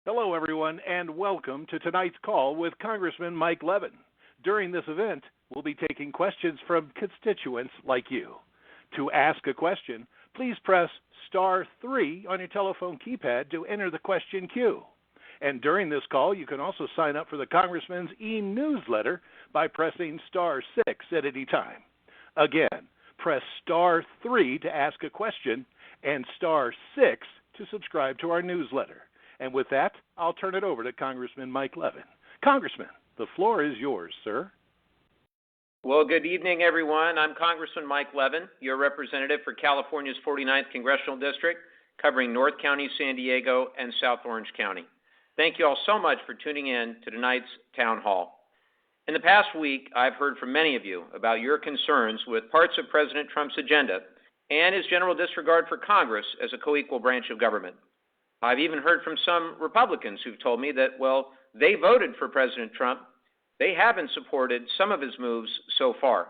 Hello, everyone, and welcome to tonight's call with Congressman Mike Levin. During this event, we'll be taking questions from constituents like you. To ask a question, please press star 3 on your telephone keypad to enter the question queue. And during this call, you can also sign up for the Congressman's e-newsletter by pressing star 6 at any time. Again, press star 3 to ask a question and star 6 to subscribe to our newsletter. And with that, I'll turn it over to Congressman Mike Levin. Congressman, the floor is yours, sir. Well, good evening, everyone. I'm Congressman Mike Levin, your representative for California's 49th Congressional District, covering North County, San Diego, and South Orange County. Thank you all so much for tuning in to tonight's town hall. In the past week, I've heard from many of you about your concerns with parts of President Trump's agenda and his general disregard for Congress as a co-equal branch of government. I've even heard from some Republicans who've told me that, well, they voted for President Trump. They haven't supported some of his moves so far.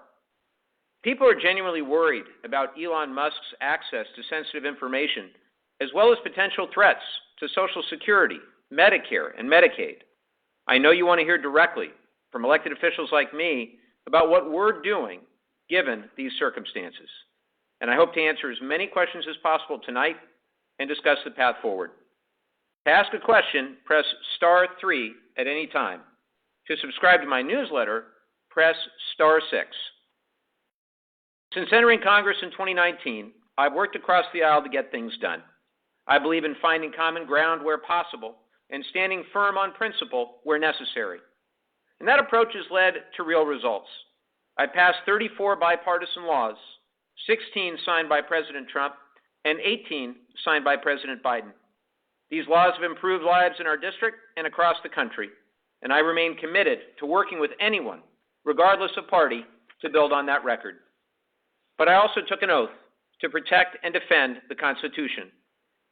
People are genuinely worried about Elon Musk's access to sensitive information, as well as potential threats to Social Security, Medicare, and Medicaid. I know you want to hear directly from elected officials like me about what we're doing given these circumstances. And I hope to answer as many questions as possible tonight and discuss the path forward. To ask a question, press star 3 at any time. To subscribe to my newsletter, press star 6. Since entering Congress in 2019, I've worked across the aisle to get things done. I believe in finding common ground where possible and standing firm on principle where necessary. And that approach has led to real results. I passed 34 bipartisan laws, 16 signed by President Trump, and 18 signed by President Biden. These laws have improved lives in our district and across the country, and I remain committed to working with anyone, regardless of party, to build on that record. But I also took an oath to protect and defend the Constitution,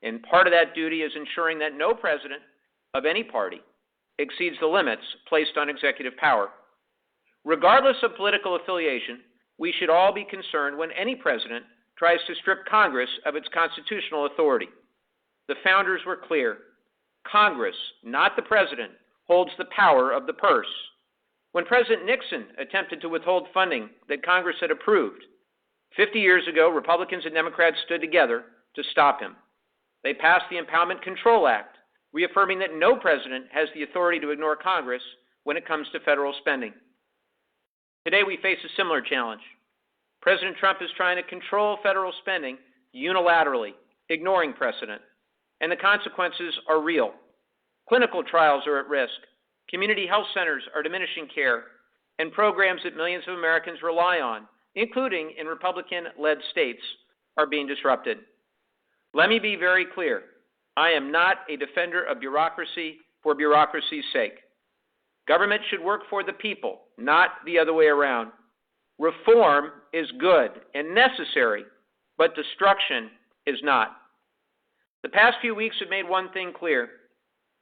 and part of that duty is ensuring that no president of any party exceeds the limits placed on executive power. Regardless of political affiliation, we should all be concerned when any president tries to strip Congress of its constitutional authority. The founders were clear. Congress, not the president, holds the power of the purse. When President Nixon attempted to withhold funding that Congress had approved, 50 years ago, Republicans and Democrats stood together to stop him. They passed the Impoundment Control Act, reaffirming that no president has the authority to ignore Congress when it comes to federal spending. Today, we face a similar challenge. President Trump is trying to control federal spending unilaterally, ignoring precedent. And the consequences are real. Clinical trials are at risk. Community health centers are diminishing care, and programs that millions of Americans rely on, including in Republican-led states, are being disrupted. Let me be very clear. I am not a defender of bureaucracy for bureaucracy's sake. Government should work for the people, not the other way around. Reform is good and necessary, but destruction is not. The past few weeks have made one thing clear.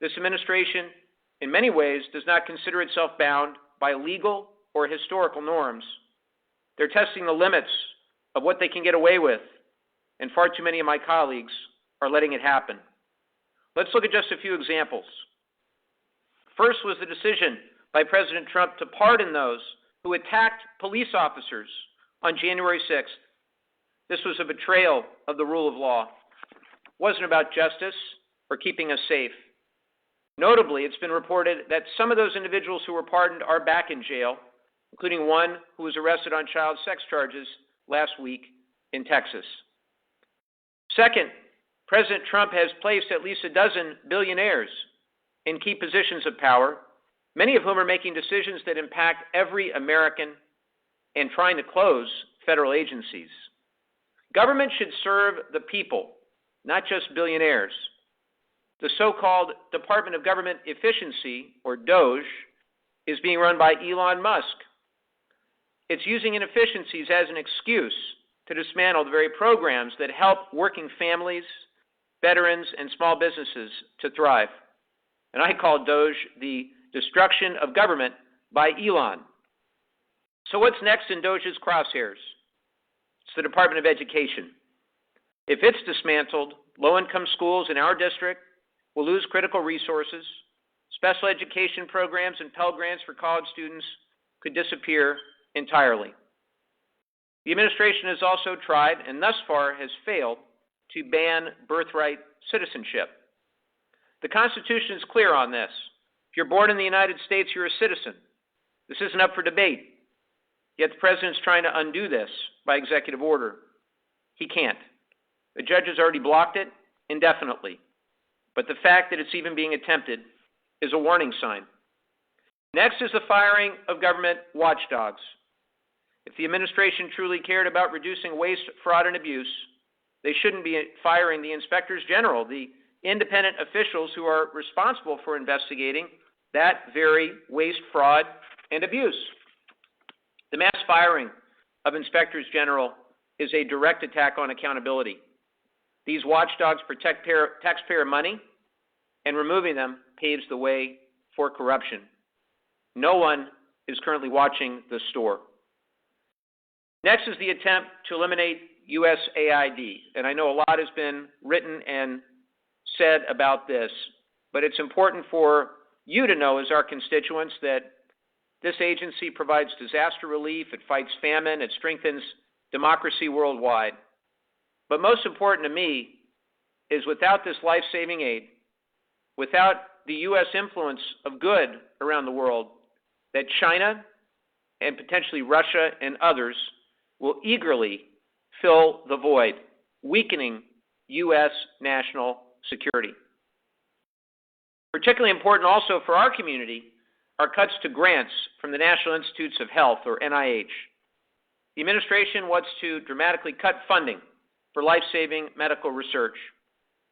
This administration, in many ways, does not consider itself bound by legal or historical norms. They're testing the limits of what they can get away with, and far too many of my colleagues are letting it happen. Let's look at just a few examples. First was the decision by President Trump to pardon those who attacked police officers on January 6th. This was a betrayal of the rule of law. It wasn't about justice or keeping us safe. Notably, it's been reported that some of those individuals who were pardoned are back in jail, including one who was arrested on child sex charges last week in Texas. Second, President Trump has placed at least a dozen billionaires in key positions of power, many of whom are making decisions that impact every American and trying to close federal agencies. Government should serve the people, not just billionaires. The so-called Department of Government Efficiency, or DOGE, is being run by Elon Musk. It's using inefficiencies as an excuse to dismantle the very programs that help working families, veterans, and small businesses to thrive. And I call DOGE the destruction of government by Elon. So what's next in DOGE's crosshairs? It's the Department of Education. If it's dismantled, low-income schools in our district will lose critical resources. Special education programs and Pell Grants for college students could disappear entirely. The administration has also tried, and thus far has failed, to ban birthright citizenship. The Constitution is clear on this. If you're born in the United States, you're a citizen. This isn't up for debate. Yet the president's trying to undo this by executive order. He can't. The judge has already blocked it indefinitely. But the fact that it's even being attempted is a warning sign. Next is the firing of government watchdogs. If the administration truly cared about reducing waste, fraud, and abuse, they shouldn't be firing the inspectors general, the independent officials who are responsible for investigating that very waste, fraud, and abuse. The mass firing of inspectors general is a direct attack on accountability. These watchdogs protect taxpayer money, and removing them paves the way for corruption. No one is currently watching the store. Next is the attempt to eliminate USAID, and I know a lot has been written and said about this, but it's important for you to know as our constituents that this agency provides disaster relief, it fights famine, it strengthens democracy worldwide. But most important to me is without this life-saving aid, without the U.S. influence of good around the world, that China and potentially Russia and others will eagerly fill the void, weakening U.S. national security. Particularly important also for our community are cuts to grants from the National Institutes of Health, or NIH. The administration wants to dramatically cut funding for life-saving medical research.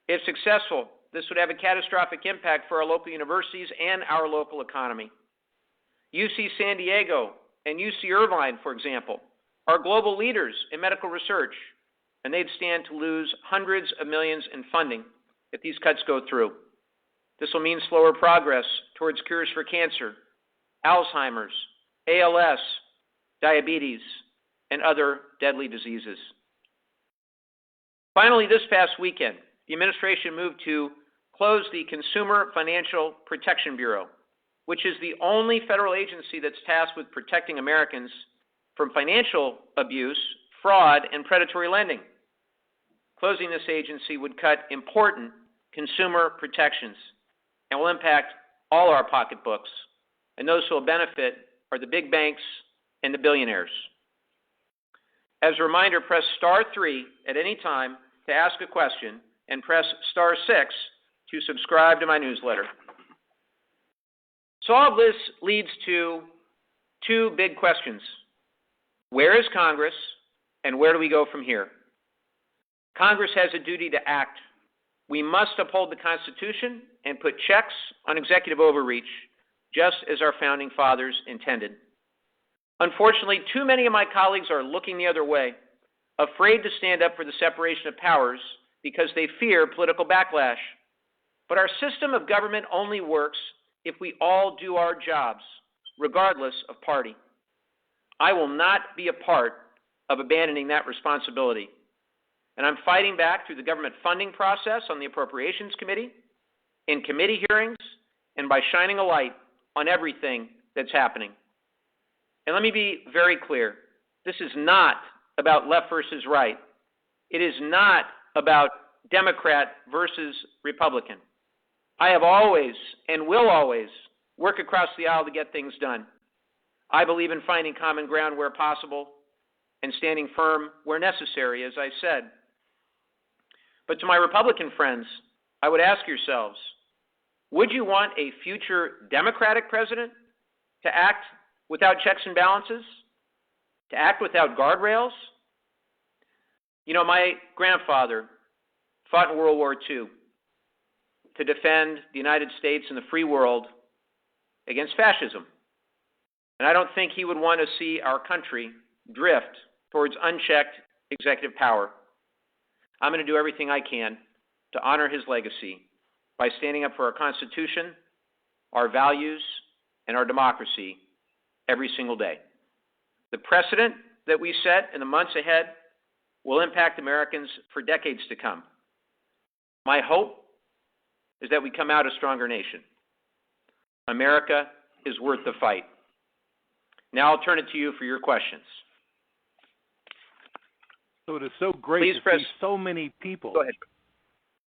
If successful, this would have a catastrophic impact for our local universities and our local economy. UC San Diego and UC Irvine, for example, are global leaders in medical research, and they'd stand to lose hundreds of millions in funding if these cuts go through. This will mean slower progress towards cures for cancer, Alzheimer's, ALS, diabetes, and other deadly diseases. Finally, this past weekend, the administration moved to close the Consumer Financial Protection Bureau, which is the only federal agency that's tasked with protecting Americans from financial abuse, fraud, and predatory lending. Closing this agency would cut important consumer protections and will impact all our pocketbooks, and those who will benefit are the big banks and the billionaires. As a reminder, press *3 at any time to ask a question, and press *6 to subscribe to my newsletter. So all of this leads to two big questions. Where is Congress, and where do we go from here? Congress has a duty to act. We must uphold the Constitution and put checks on executive overreach, just as our founding fathers intended. Unfortunately, too many of my colleagues are looking the other way, afraid to stand up for the separation of powers because they fear political backlash. But our system of government only works if we all do our jobs, regardless of party. I will not be a part of abandoning that responsibility. And I'm fighting back through the government funding process on the Appropriations Committee, in committee hearings, and by shining a light on everything that's happening. And let me be very clear. This is not about left versus right. It is not about Democrat versus Republican. I have always and will always work across the aisle to get things done. I believe in finding common ground where possible and standing firm where necessary, as I said. But to my Republican friends, I would ask yourselves, would you want a future Democratic president to act without checks and balances? To act without guardrails? You know, my grandfather fought in World War II to defend the United States and the free world against fascism. And I don't think he would want to see our country drift towards unchecked executive power. I'm going to do everything I can to honor his legacy by standing up for our Constitution, our values, and our democracy every single day. The precedent that we set in the months ahead will impact Americans for decades to come. My hope is that we come out a stronger nation. America is worth the fight. Now I'll turn it to you for your questions. So it is so great to see so many people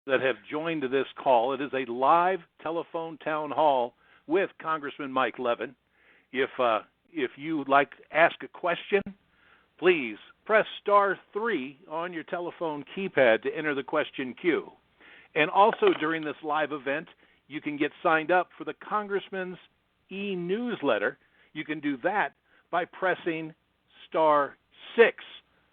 that have joined this call. It is a live telephone town hall with Congressman Mike Levin. If you would like to ask a question, please press *3 on your telephone keypad to enter the question queue. And also during this live event, you can get signed up for the Congressman's e-newsletter. You can do that by pressing *6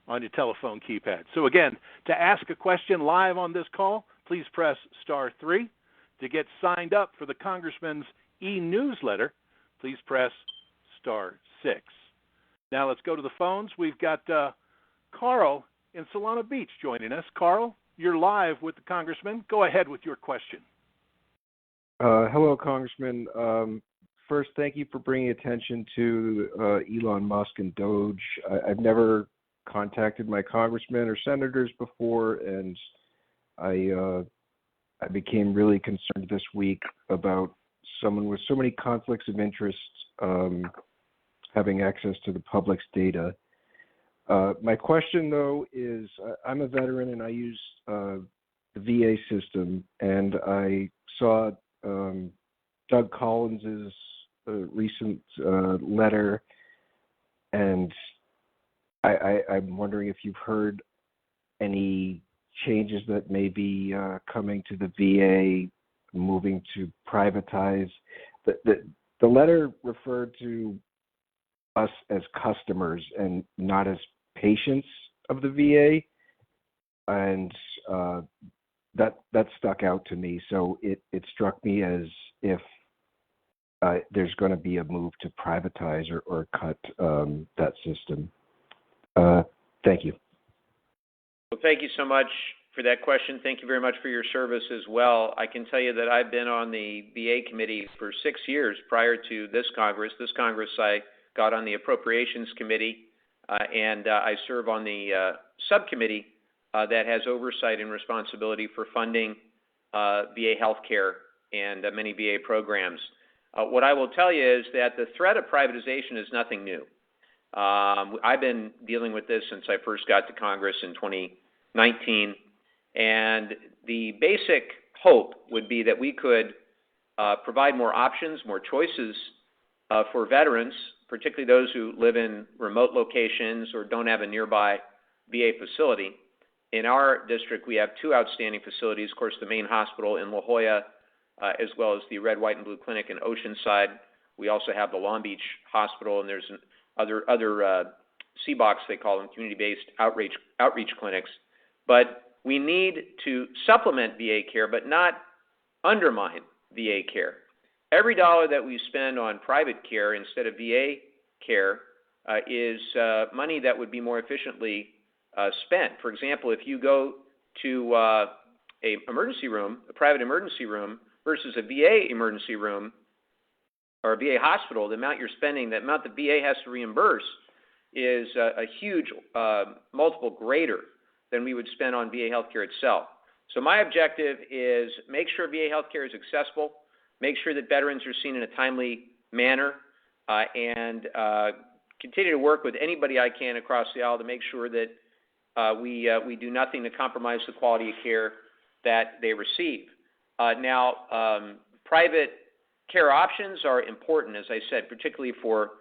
on your telephone keypad. So again, to ask a question live on this call, please press *3. To get signed up for the Congressman's e-newsletter, please press *6. Now let's go to the phones. We've got Carl in Solana Beach joining us. Carl, you're live with the Congressman. Go ahead with your question. Hello, Congressman. First, thank you for bringing attention to Elon Musk and Doge. I've never contacted my congressmen or senators before, and I became really concerned this week about someone with so many conflicts of interest having access to the public's data. My question, though, is I'm a veteran and I use the VA system, and I saw Doug Collins's recent letter, and I'm wondering if you've heard any changes that may be coming to the VA, moving to privatize. The letter referred to us as customers and not as patients of the VA, and that stuck out to me. So it struck me as if there's going to be a move to privatize or cut that system. Thank you. Well, thank you so much for that question. Thank you very much for your service as well. I can tell you that I've been on the VA committee for 6 years prior to this Congress. This Congress, I got on the Appropriations Committee, and I serve on the subcommittee that has oversight and responsibility for funding VA healthcare and many VA programs. What I will tell you is that the threat of privatization is nothing new. I've been dealing with this since I first got to Congress in 2019, and the basic hope would be that we could provide more options, more choices for veterans, particularly those who live in remote locations or don't have a nearby VA facility. In our district, we have 2 outstanding facilities, of course, the main hospital in La Jolla, as well as the Red, White, and Blue Clinic in Oceanside. We also have the Long Beach Hospital, and there's other CBOCs, they call them, community-based outreach clinics. But we need to supplement VA care, but not undermine VA care. Every dollar that we spend on private care instead of VA care is money that would be more efficiently spent. For example, if you go to a emergency room, a private emergency room, versus a VA emergency room or a VA hospital, the amount you're spending, the amount the VA has to reimburse is a huge multiple greater than we would spend on VA healthcare itself. So my objective is make sure VA healthcare is accessible, make sure that veterans are seen in a timely manner, and continue to work with anybody I can across the aisle to make sure that we do nothing to compromise the quality of care that they receive. Now, private care options are important, as I said, particularly for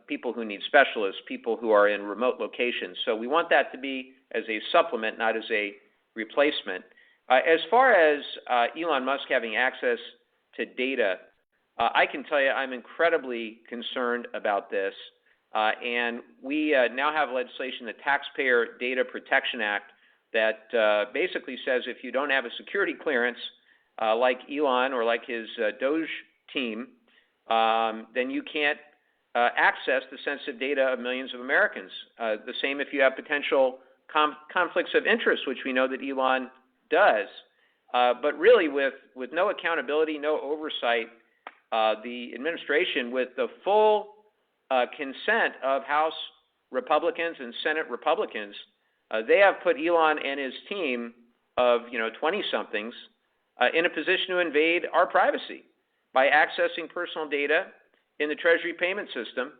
people who need specialists, people who are in remote locations. So we want that to be as a supplement, not as a replacement. As far as Elon Musk having access to data, I can tell you I'm incredibly concerned about this. And we now have legislation, the Taxpayer Data Protection Act, that basically says if you don't have a security clearance like Elon or like his Doge team, then you can't access the sensitive data of millions of Americans. The same if you have potential conflicts of interest, which we know that Elon does. But really, with no accountability, no oversight, the administration, with the full consent of House Republicans and Senate Republicans, they have put Elon and his team of 20-somethings in a position to invade our privacy by accessing personal data in the Treasury payment system.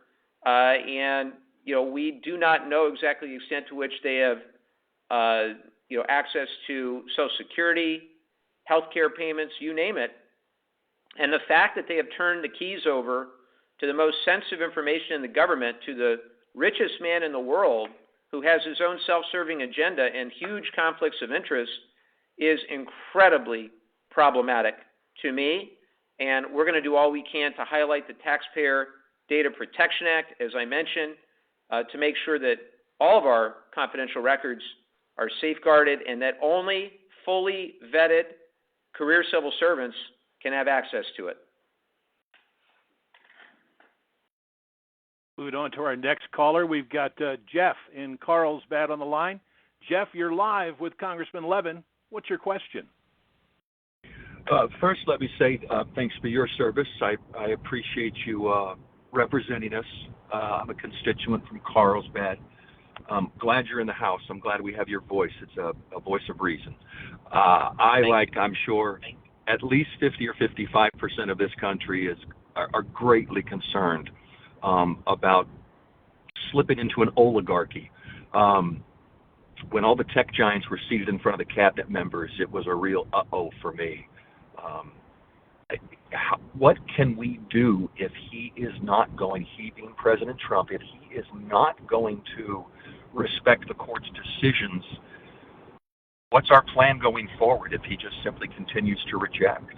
And we do not know exactly the extent to which they have access to Social Security, healthcare payments, you name it. And the fact that they have turned the keys over to the most sensitive information in the government, to the richest man in the world who has his own self-serving agenda and huge conflicts of interest, is incredibly problematic to me. And we're going to do all we can to highlight the Taxpayer Data Protection Act, as I mentioned, to make sure that all of our confidential records are safeguarded and that only fully vetted career civil servants can have access to it. Moving on to our next caller, we've got Jeff in Carlsbad on the line. Jeff, you're live with Congressman Levin. What's your question? First, let me say thanks for your service. I appreciate you representing us. I'm a constituent from Carlsbad. I'm glad you're in the House. I'm glad we have your voice. It's a voice of reason. I'm sure, at least 50 or 55% of this country are greatly concerned about slipping into an oligarchy. When all the tech giants were seated in front of the cabinet members, it was a real uh-oh for me. What can we do if he being President Trump, if he is not going to respect the court's decisions? What's our plan going forward if he just simply continues to reject?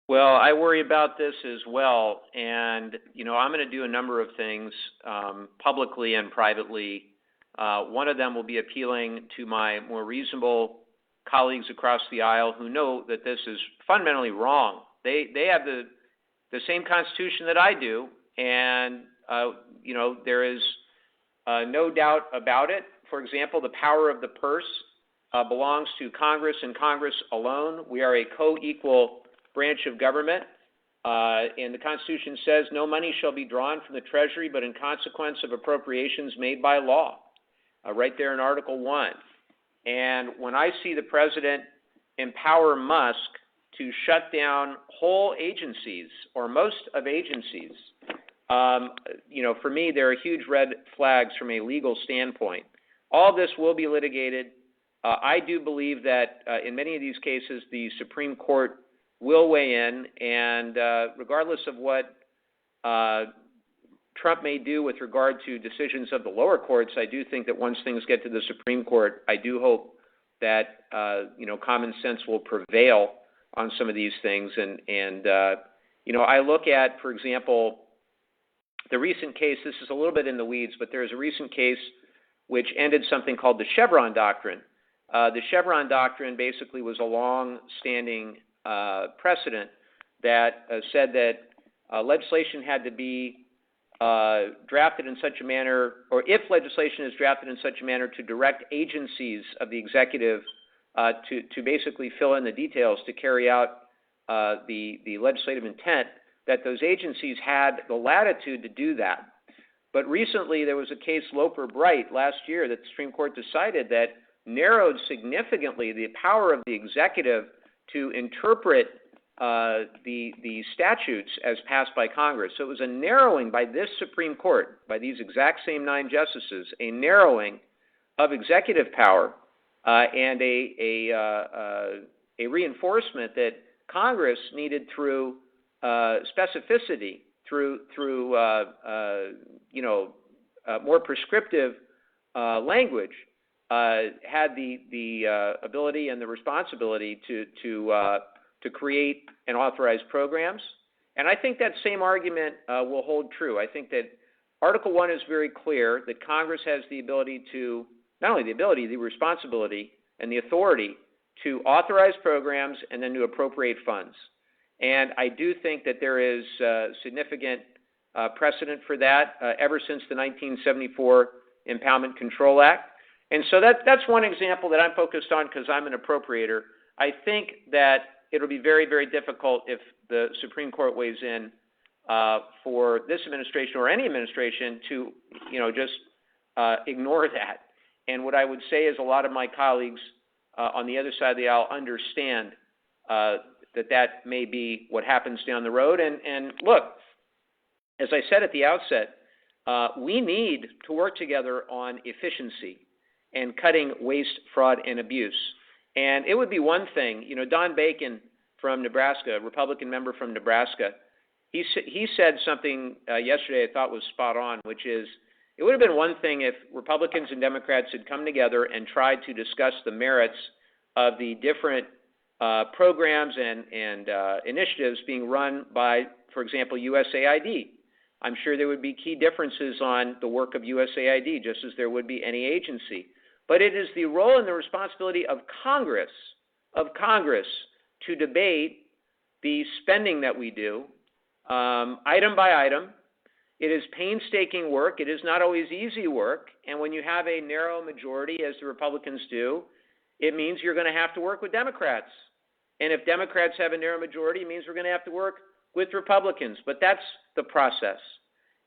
Well, I worry about this as well, and I'm going to do a number of things publicly and privately. One of them will be appealing to my more reasonable colleagues across the aisle who know that this is fundamentally wrong. They have the same Constitution that I do, and there is no doubt about it. For example, the power of the purse belongs to Congress and Congress alone. We are a co-equal branch of government, and the Constitution says no money shall be drawn from the Treasury but in consequence of appropriations made by law, right there in Article 1. And when I see the President empower Musk to shut down whole agencies or most of agencies, for me, there are huge red flags from a legal standpoint. All this will be litigated. I do believe that in many of these cases, the Supreme Court will weigh in, and regardless of what Trump may do with regard to decisions of the lower courts, I do think that once things get to the Supreme Court, I do hope that common sense will prevail on some of these things. And I look at, for example, the recent case. This is a little bit in the weeds, but there is a recent case which ended something called the Chevron Doctrine. The Chevron Doctrine basically was a long-standing precedent that said that legislation had to be drafted in such a manner, or if legislation is drafted in such a manner to direct agencies of the executive to basically fill in the details to carry out the legislative intent, that those agencies had the latitude to do that. But recently there was a case, Loper-Bright, last year that the Supreme Court decided that narrowed significantly the power of the executive to interpret the statutes as passed by Congress. So it was a narrowing by this Supreme Court, by these exact same 9 justices, a narrowing of executive power and a reinforcement that Congress needed through specificity, through more prescriptive language, had the ability and the responsibility to create and authorize programs. And I think that same argument will hold true. I think that Article 1 is very clear that Congress has the ability to, not only the ability, the responsibility and the authority to authorize programs and then to appropriate funds. And I do think that there is significant precedent for that ever since the 1974 Impoundment Control Act. And so that's one example that I'm focused on because I'm an appropriator. I think that it'll be very, very difficult if the Supreme Court weighs in for this administration or any administration to, just ignore that. And what I would say is a lot of my colleagues on the other side of the aisle understand that may be what happens down the road. And look, as I said at the outset, we need to work together on efficiency and cutting waste, fraud, and abuse. And it would be one thing, Don Bacon from Nebraska, a Republican member from Nebraska, he said something yesterday I thought was spot on, which is it would have been one thing if Republicans and Democrats had come together and tried to discuss the merits of the different programs and initiatives being run by, for example, USAID. I'm sure there would be key differences on the work of USAID, just as there would be any agency. But it is the role and the responsibility of Congress to debate the spending that we do, item by item. It is painstaking work. It is not always easy work. And when you have a narrow majority, as the Republicans do, it means you're going to have to work with Democrats. And if Democrats have a narrow majority, it means we're going to have to work with Republicans. But that's the process.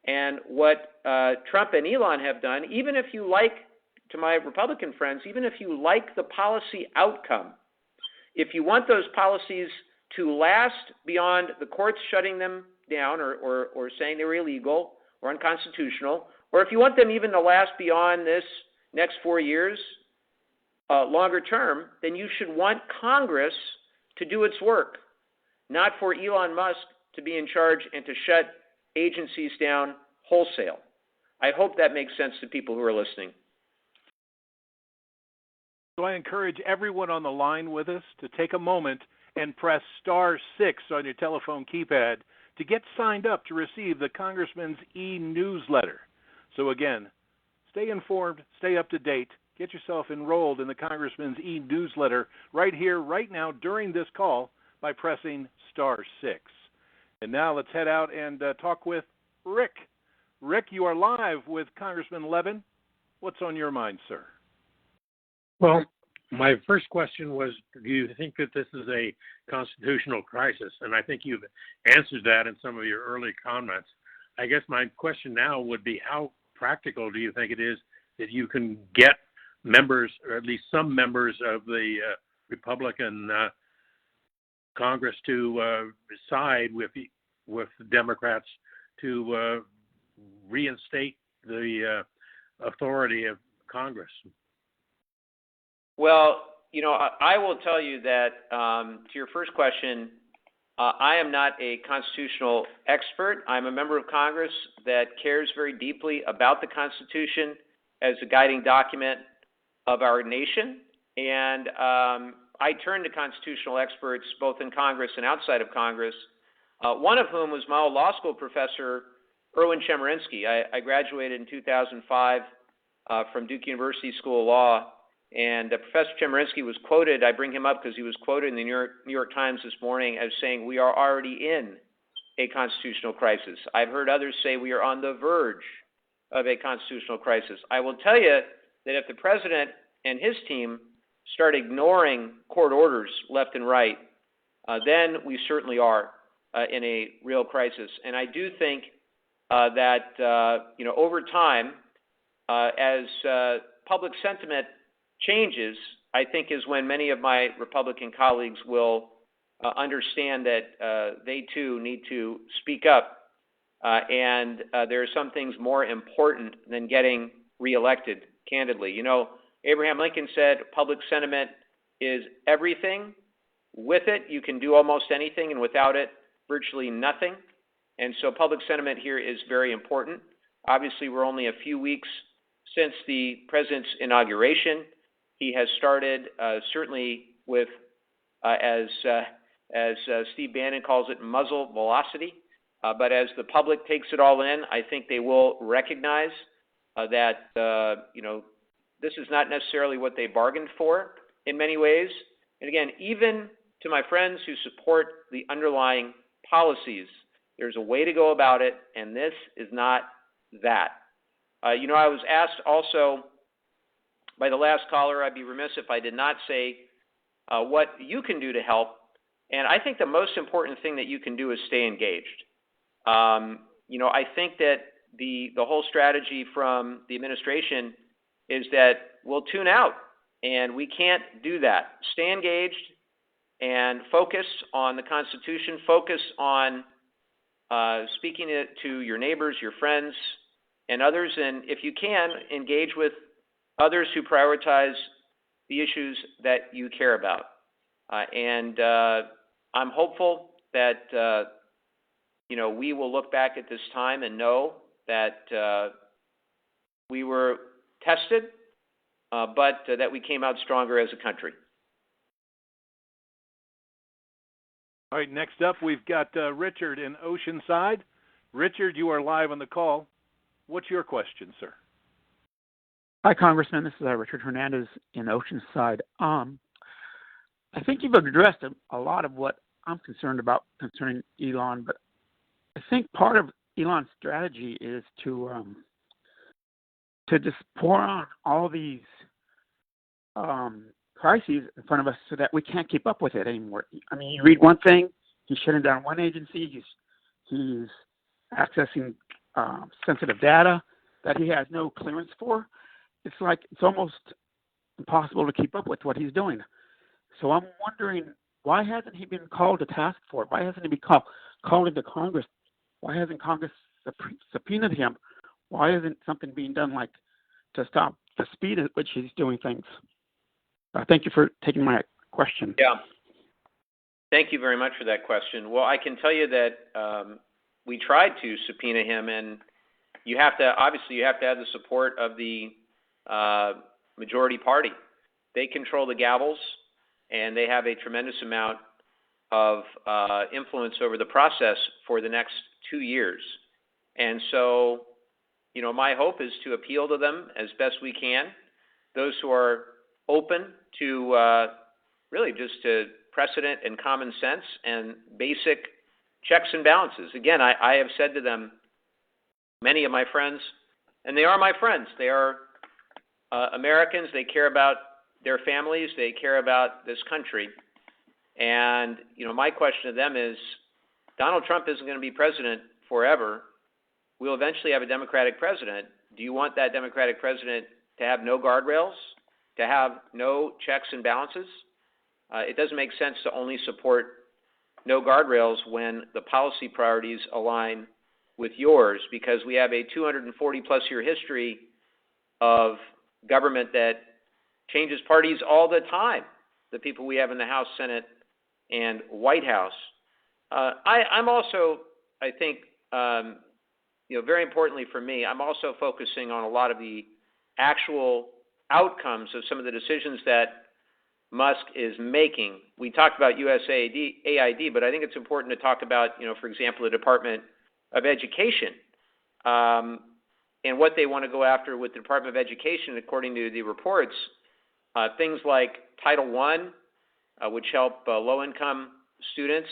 And what Trump and Elon have done, even if you like, to my Republican friends, even if you like the policy outcome, if you want those policies to last beyond the courts shutting them down or saying they were illegal or unconstitutional, or if you want them even to last beyond this next 4 years, longer term, then you should want Congress to do its work, not for Elon Musk to be in charge and to shut agencies down wholesale. I hope that makes sense to people who are listening. So I encourage everyone on the line with us to take a moment and press *6 on your telephone keypad to get signed up to receive the Congressman's e-newsletter. So again, stay informed, stay up to date, get yourself enrolled in the Congressman's e-newsletter right here, right now, during this call by pressing *6. And now let's head out and talk with Rick. Rick, you are live with Congressman Levin. What's on your mind, sir? Well, my first question was, do you think that this is a constitutional crisis? And I think you've answered that in some of your early comments. I guess my question now would be, how practical do you think it is that you can get members, or at least some members of the Republican Congress to side with Democrats to reinstate the authority of Congress? Well, I will tell you that to your first question, I am not a constitutional expert. I'm a member of Congress that cares very deeply about the Constitution as a guiding document of our nation. And I turn to constitutional experts both in Congress and outside of Congress, one of whom was my old law school professor, Erwin Chemerinsky. I graduated in 2005 from Duke University School of Law. And Professor Chemerinsky was quoted, I bring him up because he was quoted in the New York Times this morning as saying, we are already in a constitutional crisis. I've heard others say we are on the verge of a constitutional crisis. I will tell you that if the president and his team start ignoring court orders left and right, then we certainly are in a real crisis. And I do think that, over time, as public sentiment changes, I think is when many of my Republican colleagues will understand that they too need to speak up, and there are some things more important than getting reelected, candidly. Abraham Lincoln said public sentiment is everything. With it, you can do almost anything, and without it, virtually nothing. And so public sentiment here is very important. Obviously, we're only a few weeks since the president's inauguration. He has started certainly with, as Steve Bannon calls it, muzzle velocity. But as the public takes it all in, I think they will recognize that this is not necessarily what they bargained for in many ways. And again, even to my friends who support the underlying policies, there's a way to go about it, and this is not that. I was asked also by the last caller, I'd be remiss if I did not say what you can do to help. And I think the most important thing that you can do is stay engaged. I think that the whole strategy from the administration is that we'll tune out And we can't do that. Stay engaged and focus on the Constitution. Focus on speaking it to your neighbors, your friends, and others. And if you can, engage with others who prioritize the issues that you care about. And I'm hopeful that we will look back at this time and know that we were tested, but that we came out stronger as a country. All right, next up we've got Richard in Oceanside. Richard, you are live on the call. What's your question, sir? Hi, Congressman. This is Richard Hernandez in Oceanside. I think you've addressed a lot of what I'm concerned about concerning Elon, but I think part of Elon's strategy is to just pour on all these crises in front of us so that we can't keep up with it anymore. I mean, you read one thing, he's shutting down one agency, he's accessing sensitive data that he has no clearance for. It's like it's almost impossible to keep up with what he's doing. So I'm wondering, why hasn't he been called to task for it? Why hasn't he been called into Congress? Why hasn't Congress subpoenaed him? Why isn't something being done like to stop the speed at which he's doing things? Thank you for taking my question. Yeah. Thank you very much for that question. Well, I can tell you that we tried to subpoena him, and you have to have the support of the majority party. They control the gavels, and they have a tremendous amount of influence over the process for the next 2 years. And so, my hope is to appeal to them as best we can. Those who are open to really just to precedent and common sense and basic checks and balances. Again, I have said to them, many of my friends, and they are my friends, they are Americans, they care about their families, they care about this country. And, my question to them is, Donald Trump isn't going to be president forever. We'll eventually have a Democratic president. Do you want that Democratic president to have no guardrails, to have no checks and balances? It doesn't make sense to only support no guardrails when the policy priorities align with yours, because we have a 240-plus year history of government that changes parties all the time, the people we have in the House, Senate, and White House. I'm also, I think, very importantly for me, I'm also focusing on a lot of the actual outcomes of some of the decisions that Musk is making. We talked about USAID, but I think it's important to talk about, for example, the Department of Education and what they want to go after with the Department of Education, according to the reports. Things like Title I, which help low-income students.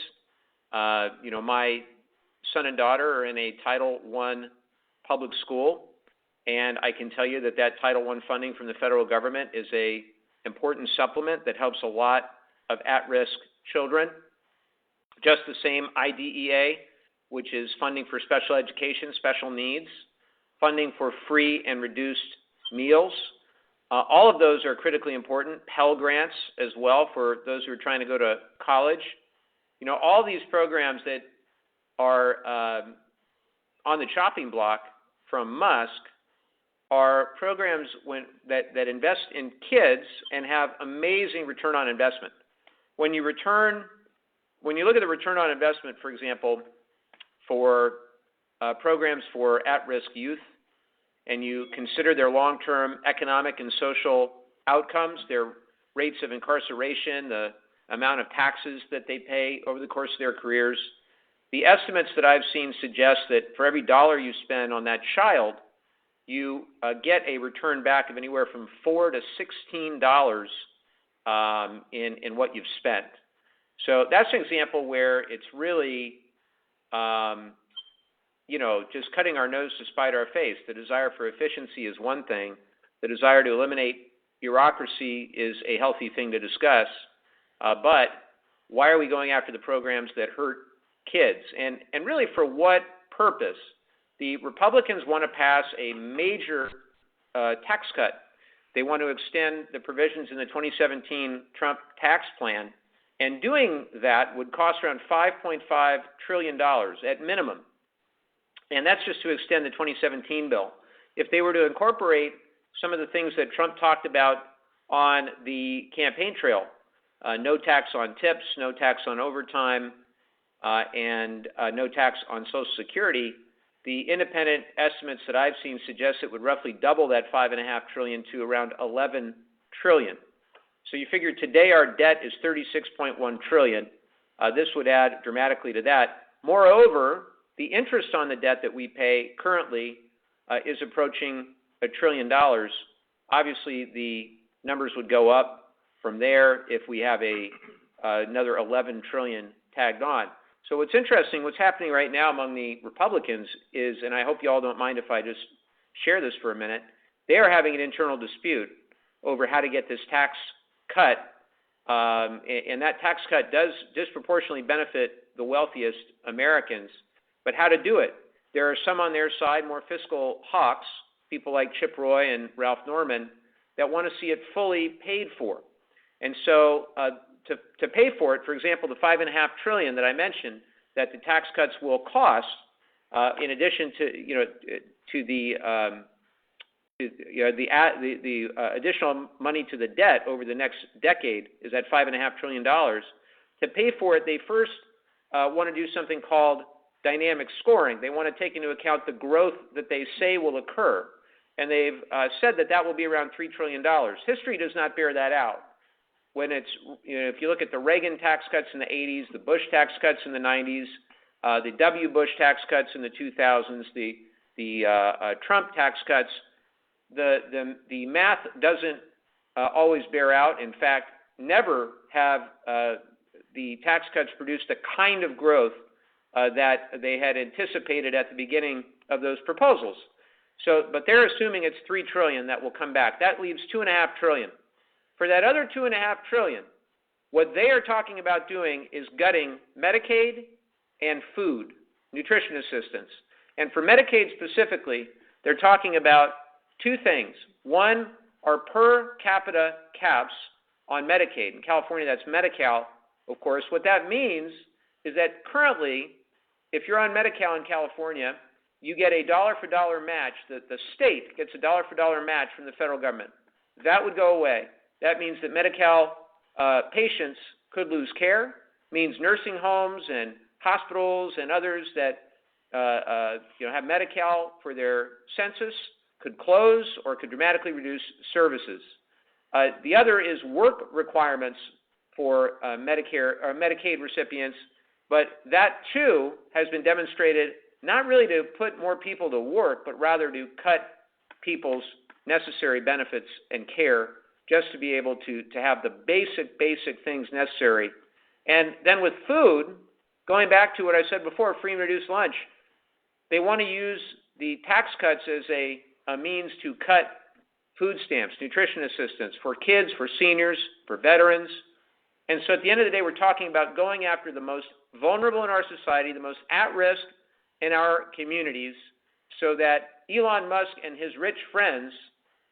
My son and daughter are in a Title I public school, and I can tell you that Title I funding from the federal government is a important supplement that helps a lot of at-risk children. Just the same IDEA, which is funding for special education, special needs, funding for free and reduced meals. All of those are critically important. Pell Grants as well for those who are trying to go to college. All these programs that are on the chopping block from Musk are programs that invest in kids and have amazing return on investment. When you look at the return on investment, for example, for programs for at-risk youth, and you consider their long-term economic and social outcomes, their rates of incarceration, the amount of taxes that they pay over the course of their careers, the estimates that I've seen suggest that for every dollar you spend on that child, you get a return back of anywhere from $4 to $16 in what you've spent. So that's an example where it's really, just cutting our nose to spite our face. The desire for efficiency is one thing. The desire to eliminate bureaucracy is a healthy thing to discuss. But why are we going after the programs that hurt kids? And really, for what purpose? The Republicans want to pass a major tax cut They want to extend the provisions in the 2017 Trump tax plan, and doing that would cost around $5.5 trillion at minimum. And that's just to extend the 2017 bill. If they were to incorporate some of the things that Trump talked about on the campaign trail, no tax on tips, no tax on overtime, and no tax on Social Security, the independent estimates that I've seen suggest it would roughly double that $5.5 trillion to around $11 trillion. So you figure today our debt is $36.1 trillion. This would add dramatically to that. Moreover, the interest on the debt that we pay currently is approaching $1 trillion. Obviously, the numbers would go up from there if we have another $11 trillion tagged on. So what's interesting, what's happening right now among the Republicans is, and I hope you all don't mind if I just share this for a minute, they are having an internal dispute over how to get this tax cut, and that tax cut does disproportionately benefit the wealthiest Americans, but how to do it. There are some on their side, more fiscal hawks, people like Chip Roy and Ralph Norman, that want to see it fully paid for. And so to pay for it, for example, the $5.5 trillion that I mentioned that the tax cuts will cost, in addition to the additional money to the debt over the next decade, is at $5.5 trillion. To pay for it, they first want to do something called dynamic scoring. They want to take into account the growth that they say will occur, and they've said that that will be around $3 trillion. History does not bear that out. When it's, if you look at the Reagan tax cuts in the 80s, the Bush tax cuts in the 90s, the W. Bush tax cuts in the 2000s, the Trump tax cuts, the math doesn't always bear out. In fact, never have the tax cuts produced the kind of growth that they had anticipated at the beginning of those proposals. So, but they're assuming it's $3 trillion that will come back. That leaves $2.5 trillion. For that other $2.5 trillion, what they are talking about doing is gutting Medicaid and food, nutrition assistance. And for Medicaid specifically, they're talking about two things. One are per capita caps on Medicaid. In California, that's Medi-Cal, of course. What that means is that currently, if you're on Medi-Cal in California, you get a dollar-for-dollar match. The state gets a dollar-for-dollar match from the federal government. That would go away. That means that Medi-Cal patients could lose care, means nursing homes and hospitals and others that have Medi-Cal for their census could close or could dramatically reduce services. The other is work requirements for Medicare or Medicaid recipients, but that too has been demonstrated not really to put more people to work, but rather to cut people's necessary benefits and care just to be able to have the basic things necessary. And then with food, going back to what I said before, free and reduced lunch, they want to use the tax cuts as a means to cut food stamps, nutrition assistance for kids, for seniors, for veterans. And so at the end of the day, we're talking about going after the most vulnerable in our society, the most at risk in our communities, so that Elon Musk and his rich friends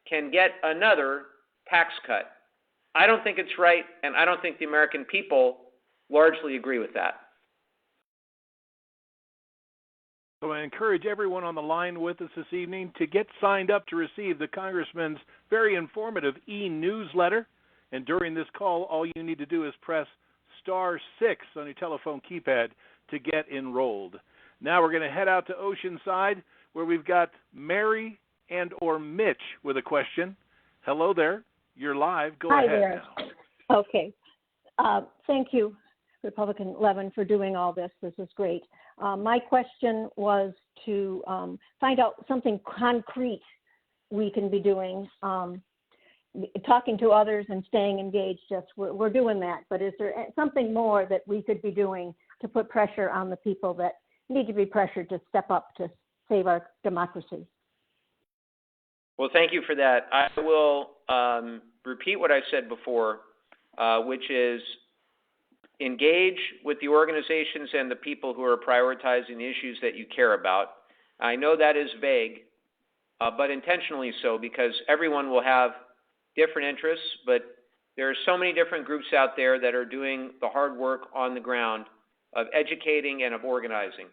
can get another tax cut. I don't think it's right, and I don't think the American people largely agree with that. So I encourage everyone on the line with us this evening to get signed up to receive the Congressman's very informative e-newsletter. And during this call, all you need to do is press *6 on your telephone keypad to get enrolled. Now we're going to head out to Oceanside, where we've got Mary and or Mitch with a question. Hello there. You're live. Go ahead there. now. Okay. Thank you, Republican Levin, for doing all this. This is great. My question was to find out something concrete we can be doing. Talking to others and staying engaged, we're doing that. But is there something more that we could be doing to put pressure on the people that need to be pressured to step up to save our democracy? Well, thank you for that. I will repeat what I said before, which is engage with the organizations and the people who are prioritizing the issues that you care about. I know that is vague, but intentionally so, because everyone will have different interests, but there are so many different groups out there that are doing the hard work on the ground of educating and of organizing.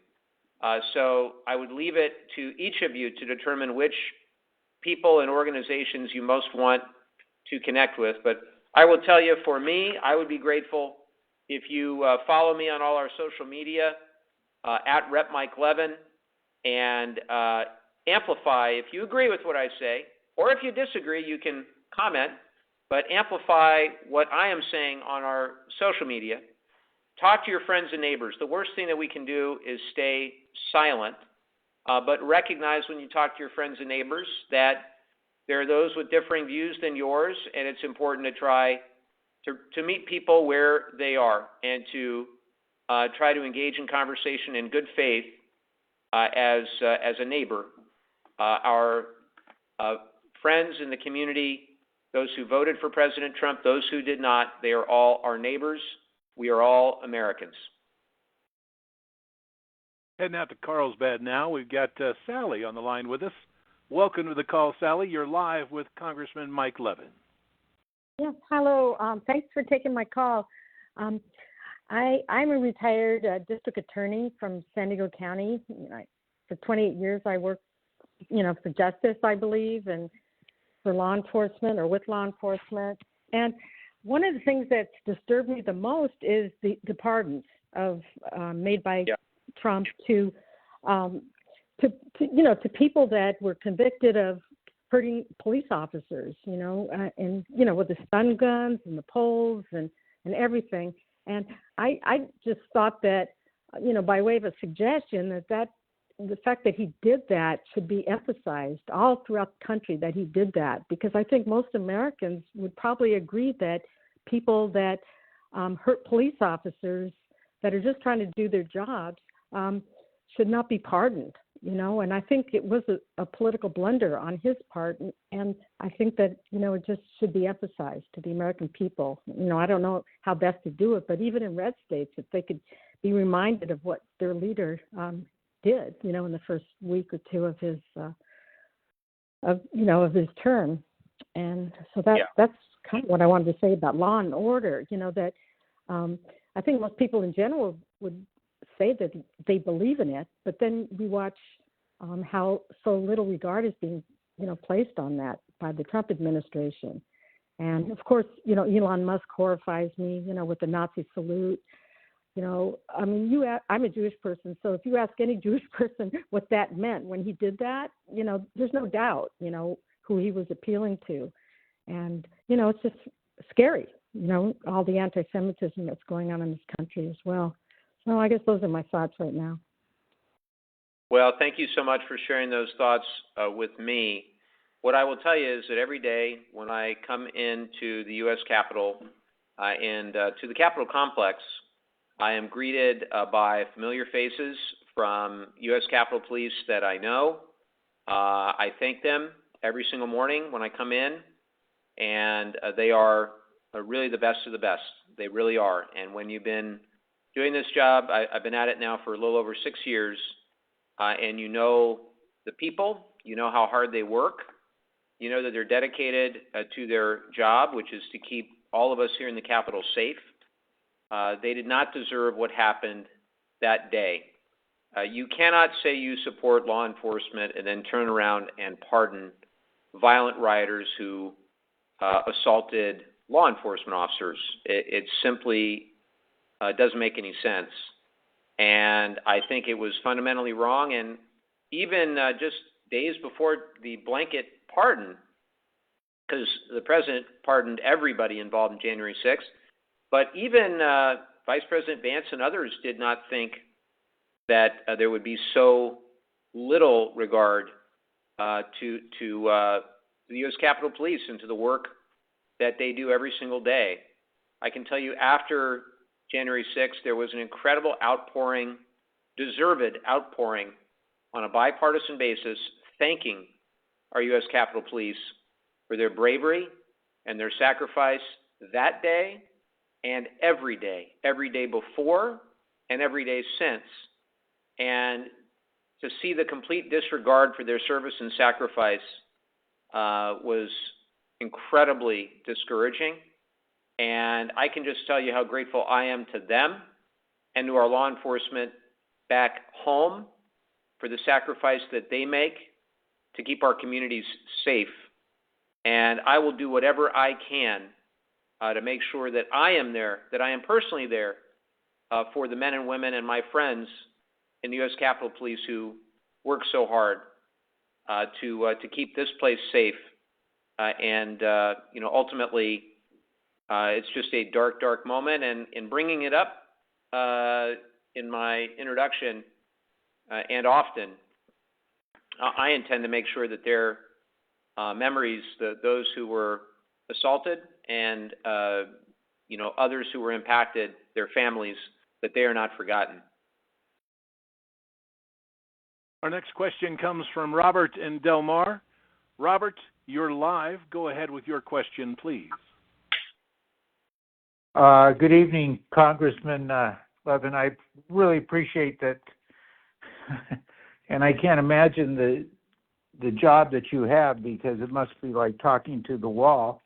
So I would leave it to each of you to determine which people and organizations you most want to connect with. But I will tell you, for me, I would be grateful if you follow me on all our social media at Rep. Mike Levin, and amplify if you agree with what I say, or if you disagree, you can comment, but amplify what I am saying on our social media. Talk to your friends and neighbors. The worst thing that we can do is stay silent, but recognize when you talk to your friends and neighbors that there are those with differing views than yours, and it's important to try to meet people where they are and to try to engage in conversation in good faith as a neighbor. Our friends in the community, those who voted for President Trump, those who did not, they are all our neighbors. We are all Americans. Heading out to Carlsbad now. We've got Sally on the line with us. Welcome to the call, Sally. You're live with Congressman Mike Levin. Yes, hello. Thanks for taking my call. I'm a retired district attorney from San Diego County. For 28 years, I worked, for justice, I believe, and for law enforcement or with law enforcement. And one of the things that's disturbed me the most is the pardons made by Trump to people that were convicted of hurting police officers, and with the stun guns and the poles and everything. And I just thought that, by way of a suggestion, that the fact that he did that should be emphasized all throughout the country, that he did that, because I think most Americans would probably agree that people that hurt police officers that are just trying to do their jobs should not be pardoned, and I think it was a political blunder on his part, and I think that, it just should be emphasized to the American people. I don't know how best to do it, but even in red states, if they could be reminded of what their leader did, in the first week or two of his of his term. And so that's kind of what I wanted to say about law and order, that I think most people in general would say that they believe in it, but then we watch how so little regard is being, placed on that by the Trump administration. And of course, Elon Musk horrifies me, with the Nazi salute. I'm a Jewish person, so if you ask any Jewish person what that meant when he did that, there's no doubt, who he was appealing to. And, it's just scary, all the anti-Semitism that's going on in this country as well. So I guess those are my thoughts right now. Well, thank you so much for sharing those thoughts with me. What I will tell you is that every day when I come into the U.S. Capitol and to the Capitol complex, I am greeted by familiar faces from U.S. Capitol Police that I know. I thank them every single morning when I come in, and they are really the best of the best. They really are. And when you've been doing this job, I've been at it now for a little over 6 years, and the people, how hard they work, that they're dedicated to their job, which is to keep all of us here in the Capitol safe. They did not deserve what happened that day. You cannot say you support law enforcement and then turn around and pardon violent rioters who assaulted law enforcement officers. It simply doesn't make any sense. And I think it was fundamentally wrong. And even just days before the blanket pardon, because the president pardoned everybody involved in January 6th, but even Vice President Vance and others did not think that there would be so little regard to the U.S. Capitol Police and to the work that they do every single day. I can tell you after January 6th, there was an incredible outpouring, deserved outpouring on a bipartisan basis, thanking our U.S. Capitol Police for their bravery and their sacrifice that day and every day before and every day since. And to see the complete disregard for their service and sacrifice was incredibly discouraging. And I can just tell you how grateful I am to them and to our law enforcement back home for the sacrifice that they make to keep our communities safe. And I will do whatever I can to make sure that I am there, that I am personally there for the men and women and my friends in the U.S. Capitol Police who work so hard to keep this place safe. Ultimately, it's just a dark, dark moment. And in bringing it up in my introduction and often, I intend to make sure that their memories, those who were assaulted and others who were impacted, their families, that they are not forgotten. Our next question comes from Robert in Del Mar. Robert, you're live. Go ahead with your question, please. Good evening, Congressman Levin. I really appreciate that, and I can't imagine the job that you have, because it must be like talking to the wall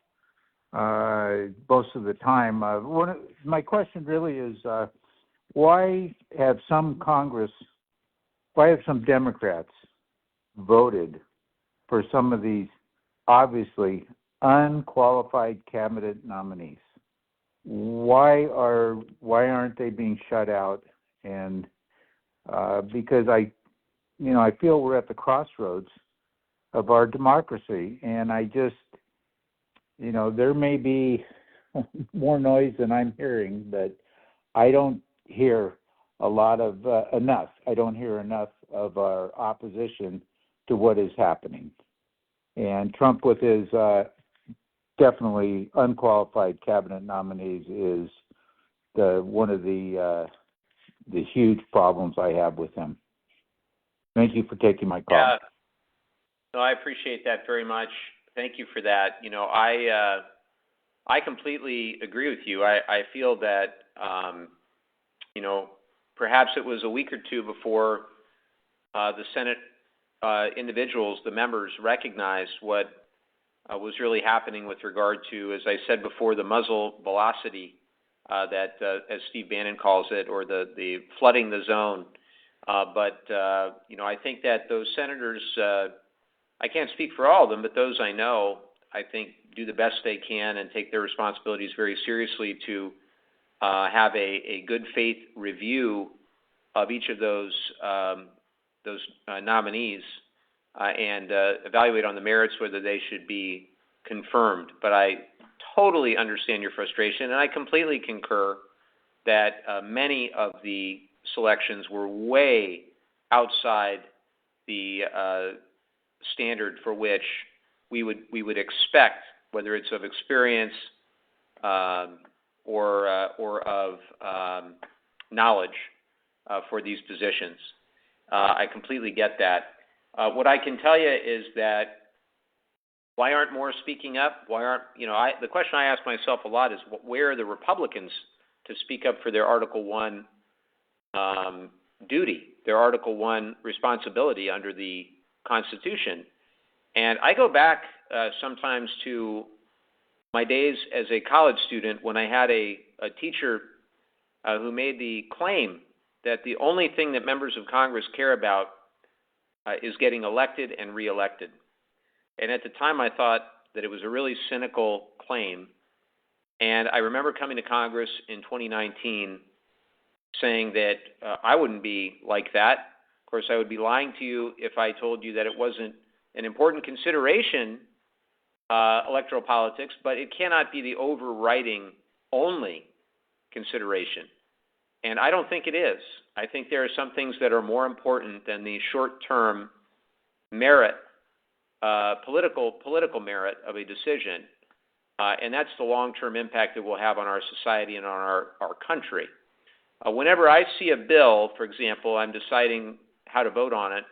most of the time. My question really is, why have some Democrats voted for some of these obviously unqualified cabinet nominees? Why aren't they being shut out? And because I feel we're at the crossroads of our democracy, and I just, there may be more noise than I'm hearing, but I don't hear enough. I don't hear enough of our opposition to what is happening. And Trump, with his definitely unqualified cabinet nominees, is one of the huge problems I have with him. Thank you for taking my call. Yeah. No, I appreciate that very much. Thank you for that. I completely agree with you. I feel that perhaps it was a week or two before the Senate individuals, the members, recognized what was really happening with regard to, as I said before, the muzzle velocity that, as Steve Bannon calls it, or the flooding the zone. But I think that those senators, I can't speak for all of them, but those I know, I think do the best they can and take their responsibilities very seriously to have a good faith review of each of those nominees and evaluate on the merits whether they should be confirmed. But I totally understand your frustration, and I completely concur that many of the selections were way outside the standard for which we would expect, whether it's of experience or of knowledge for these positions. I completely get that. What I can tell you is that why aren't more speaking up? Why aren't the question I ask myself a lot is, where are the Republicans to speak up for their Article 1 duty, their Article 1 responsibility under the Constitution? And I go back sometimes to my days as a college student when I had a teacher who made the claim that the only thing that members of Congress care about is getting elected and reelected. And at the time I thought that it was a really cynical claim. And I remember coming to Congress in 2019 saying that I wouldn't be like that. Of course, I would be lying to you if I told you that it wasn't an important consideration, electoral politics, but it cannot be the overriding only consideration. And I don't think it is. I think there are some things that are more important than the short-term merit, political merit of a decision, and that's the long-term impact it will have on our society and on our country. Whenever I see a bill, for example, I'm deciding how to vote on it,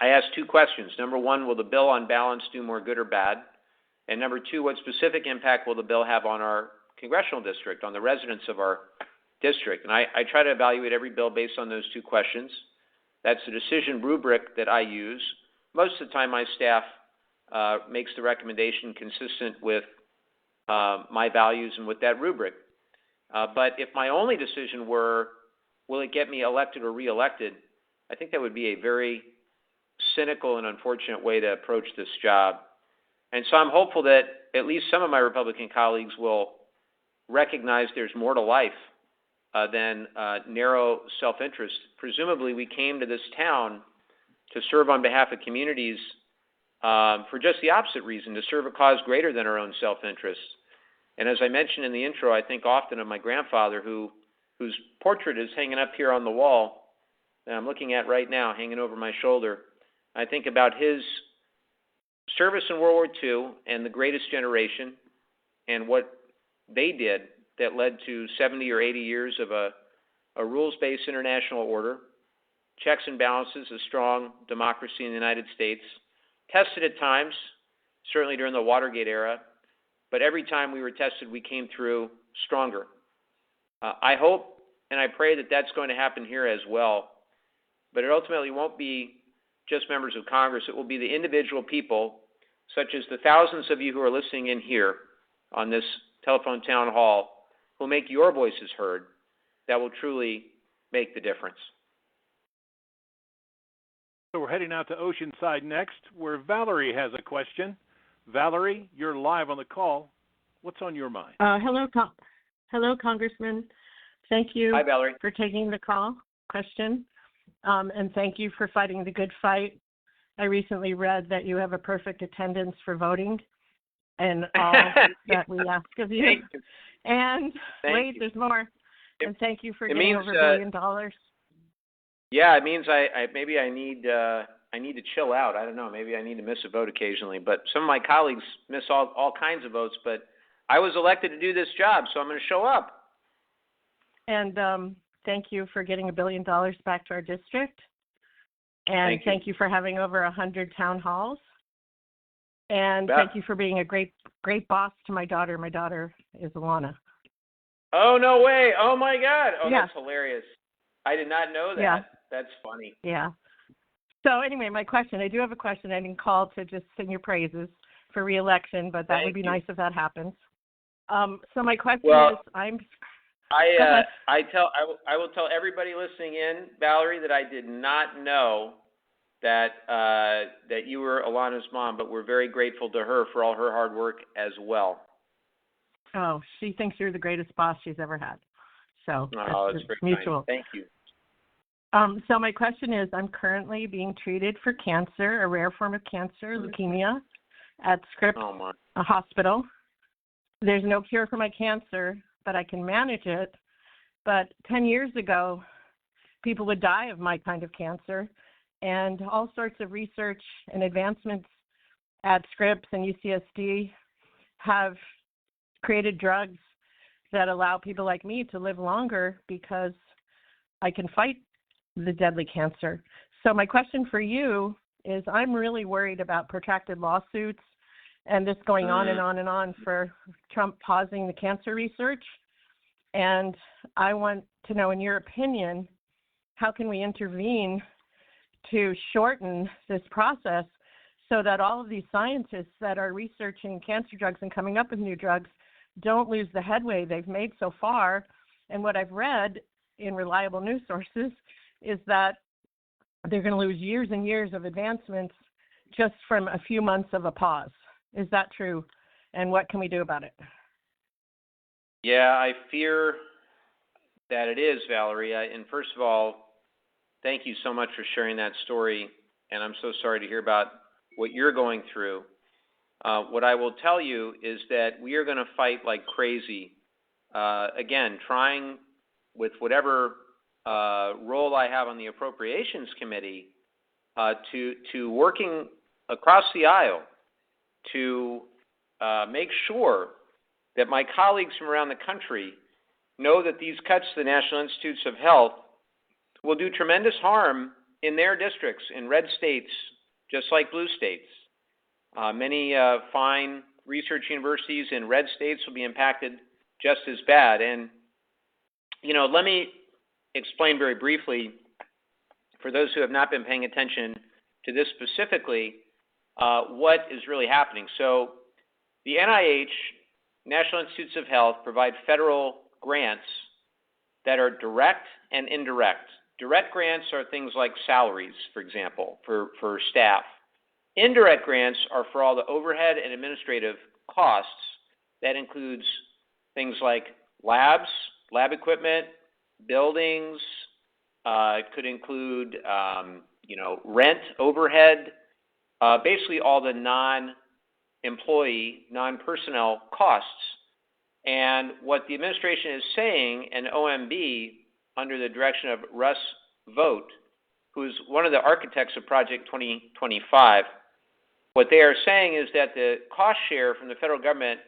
I ask two questions. Number one, will the bill on balance do more good or bad? And number two, what specific impact will the bill have on our congressional district, on the residents of our district? And I try to evaluate every bill based on those two questions. That's the decision rubric that I use. Most of the time, my staff makes the recommendation consistent with my values and with that rubric. But if my only decision were, will it get me elected or reelected, I think that would be a very cynical and unfortunate way to approach this job. And so I'm hopeful that at least some of my Republican colleagues will recognize there's more to life than narrow self-interest. Presumably, we came to this town to serve on behalf of communities for just the opposite reason, to serve a cause greater than our own self-interest. And as I mentioned in the intro, I think often of my grandfather, whose portrait is hanging up here on the wall that I'm looking at right now, hanging over my shoulder. I think about his service in World War II and the Greatest Generation and what they did that led to 70 or 80 years of a rules-based international order, checks and balances, a strong democracy in the United States, tested at times, certainly during the Watergate era, but every time we were tested, we came through stronger. I hope and I pray that that's going to happen here as well, but it ultimately won't be just members of Congress. It will be the individual people, such as the thousands of you who are listening in here on this telephone town hall, who make your voices heard, that will truly make the difference. So we're heading out to Oceanside next, where Valerie has a question. Valerie, you're live on the call. What's on your mind? Hello, Congressman. Thank you Hi, Valerie. for taking the question, and thank you for fighting the good fight. I recently read that you have a perfect attendance for voting and all that we ask of you. Thank you. And Thank you. There's more. And thank you for it getting means, over $1 billion. Yeah, it means I need to chill out. I don't know. Maybe I need to miss a vote occasionally. But some of my colleagues miss all kinds of votes. But I was elected to do this job, so I'm going to show up. And thank you for getting $1 billion back to our district. And thank you for having over 100 town halls. And thank you for being a great boss to my daughter. My daughter is Alana. Oh, no way. Oh, my God. Oh, yeah. That's hilarious. I did not know that. Yeah. That's funny. Yeah. So anyway, my question, I do have a question. I didn't call to just sing your praises for re-election, but that would be nice if that happens. So my question is, I will tell everybody listening in, Valerie, that I did not know that you were Alana's mom, but we're very grateful to her for all her hard work as well. Oh, she thinks you're the greatest boss she's ever had. So that's it's mutual. Kind. Thank you. So my question is, I'm currently being treated for cancer, a rare form of cancer, leukemia, at Scripps Hospital. There's no cure for my cancer, but I can manage it. But 10 years ago, people would die of my kind of cancer, and all sorts of research and advancements at Scripps and UCSD have created drugs that allow people like me to live longer because I can fight the deadly cancer. So my question for you is, I'm really worried about protracted lawsuits and this going on and on and on for Trump pausing the cancer research. And I want to know, in your opinion, how can we intervene to shorten this process so that all of these scientists that are researching cancer drugs and coming up with new drugs don't lose the headway they've made so far? And what I've read in reliable news sources is that they're going to lose years and years of advancements just from a few months of a pause. Is that true? And what can we do about it? Yeah, I fear that it is, Valerie. And first of all, thank you so much for sharing that story. And I'm so sorry to hear about what you're going through. What I will tell you is that we are going to fight like crazy. Again, trying with whatever role I have on the Appropriations Committee to working across the aisle to make sure that my colleagues from around the country know that these cuts to the National Institutes of Health will do tremendous harm in their districts, in red states, just like blue states. Many fine research universities in red states will be impacted just as bad. And, let me explain very briefly, for those who have not been paying attention to this specifically, what is really happening. So the NIH, National Institutes of Health, provide federal grants that are direct and indirect. Direct grants are things like salaries, for example, for staff. Indirect grants are for all the overhead and administrative costs. That includes things like labs, lab equipment, buildings. It could include, rent, overhead, basically all the non-employee, non-personnel costs. And what the administration is saying, and OMB, under the direction of Russ Vought, who's one of the architects of Project 2025, what they are saying is that the cost share from the federal government,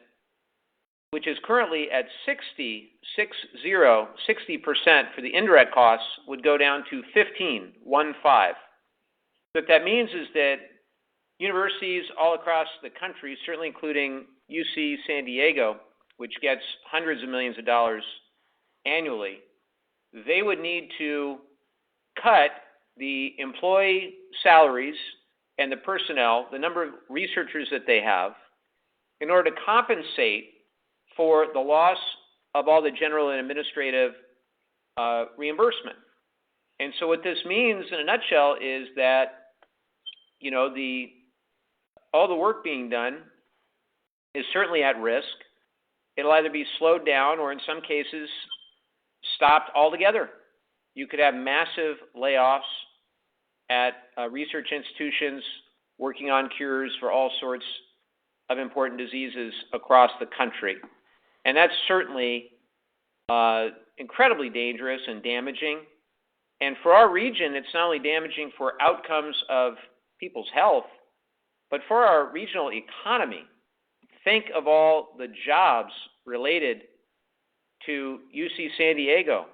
which is currently at 60% for the indirect costs, would go down to 15. What that means is that universities all across the country, certainly including UC San Diego, which gets hundreds of millions of dollars annually, they would need to cut the employee salaries and the personnel, the number of researchers that they have, in order to compensate for the loss of all the general and administrative reimbursement. And so what this means in a nutshell is that, all the work being done is certainly at risk. It'll either be slowed down or in some cases stopped altogether. You could have massive layoffs at research institutions working on cures for all sorts of important diseases across the country. And that's certainly incredibly dangerous and damaging. And for our region, it's not only damaging for outcomes of people's health, but for our regional economy. Think of all the jobs related to UC San Diego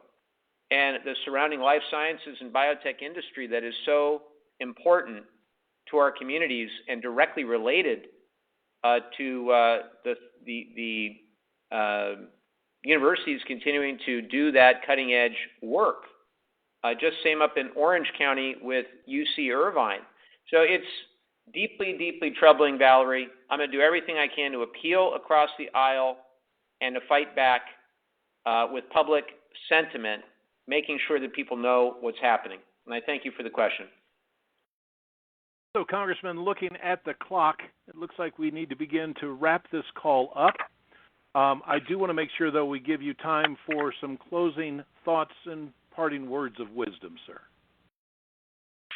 and the surrounding life sciences and biotech industry that is so important to our communities and directly related to the universities continuing to do that cutting-edge work. Just same up in Orange County with UC Irvine. So it's deeply, deeply troubling, Valerie. I'm going to do everything I can to appeal across the aisle and to fight back with public sentiment, making sure that people know what's happening. And I thank you for the question. So, Congressman, looking at the clock, it looks like we need to begin to wrap this call up. I do want to make sure, though, we give you time for some closing thoughts and parting words of wisdom, sir.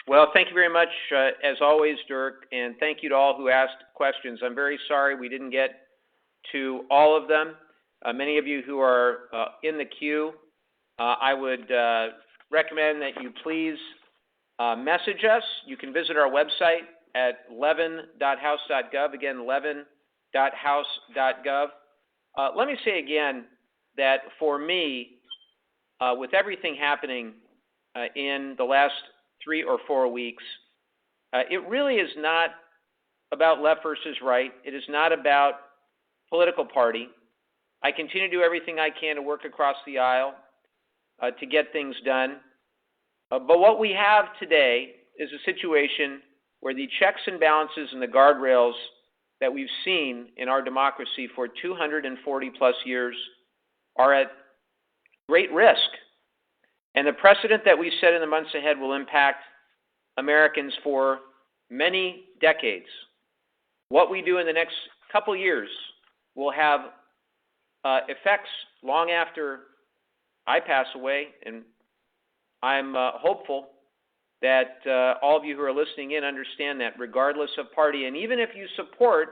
Well, thank you very much, as always, Dirk, and thank you to all who asked questions. I'm very sorry we didn't get to all of them. Many of you who are in the queue, I would recommend that you please message us. You can visit our website at levin.house.gov. Again, levin.house.gov. Let me say again that for me, with everything happening in the last 3 or 4 weeks, it really is not about left versus right. It is not about political party. I continue to do everything I can to work across the aisle to get things done. But what we have today is a situation where the checks and balances and the guardrails that we've seen in our democracy for 240 plus years are at great risk. And the precedent that we set in the months ahead will impact Americans for many decades. What we do in the next couple years will have effects long after I pass away, and I'm hopeful that all of you who are listening in understand that regardless of party, and even if you support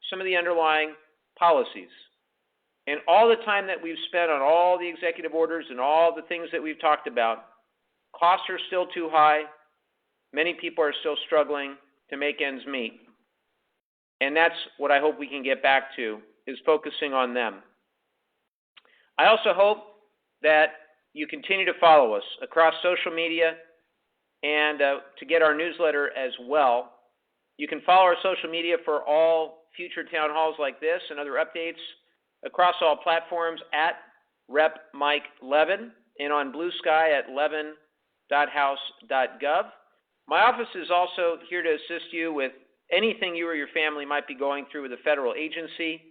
some of the underlying policies. And all the time that we've spent on all the executive orders and all the things that we've talked about, costs are still too high. Many people are still struggling to make ends meet. And that's what I hope we can get back to, is focusing on them. I also hope that you continue to follow us across social media and to get our newsletter as well. You can follow our social media for all future town halls like this and other updates across all platforms at Rep. Mike Levin and on BlueSky at levin.house.gov. My office is also here to assist you with anything you or your family might be going through with a federal agency,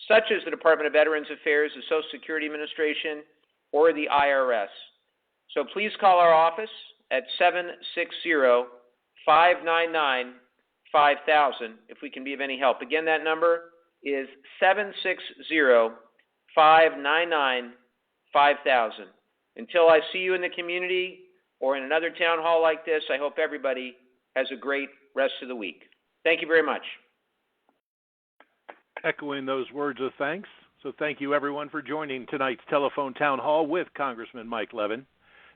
such as the Department of Veterans Affairs, the Social Security Administration, or the IRS. So please call our office at 760-599-5000 if we can be of any help. Again, that number is 760-599-5000. Until I see you in the community or in another town hall like this, I hope everybody has a great rest of the week. Thank you very much. Echoing those words of thanks. So thank you, everyone, for joining tonight's telephone town hall with Congressman Mike Levin.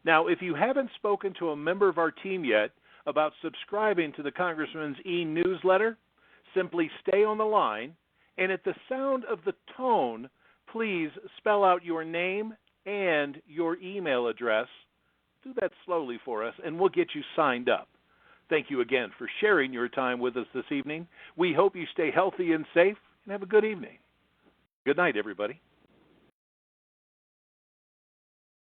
Now, if you haven't spoken to a member of our team yet about subscribing to the Congressman's e-newsletter, simply stay on the line, and at the sound of the tone, please spell out your name and your email address. Do that slowly for us, and we'll get you signed up. Thank you again for sharing your time with us this evening. We hope you stay healthy and safe, and have a good evening. Good night, everybody.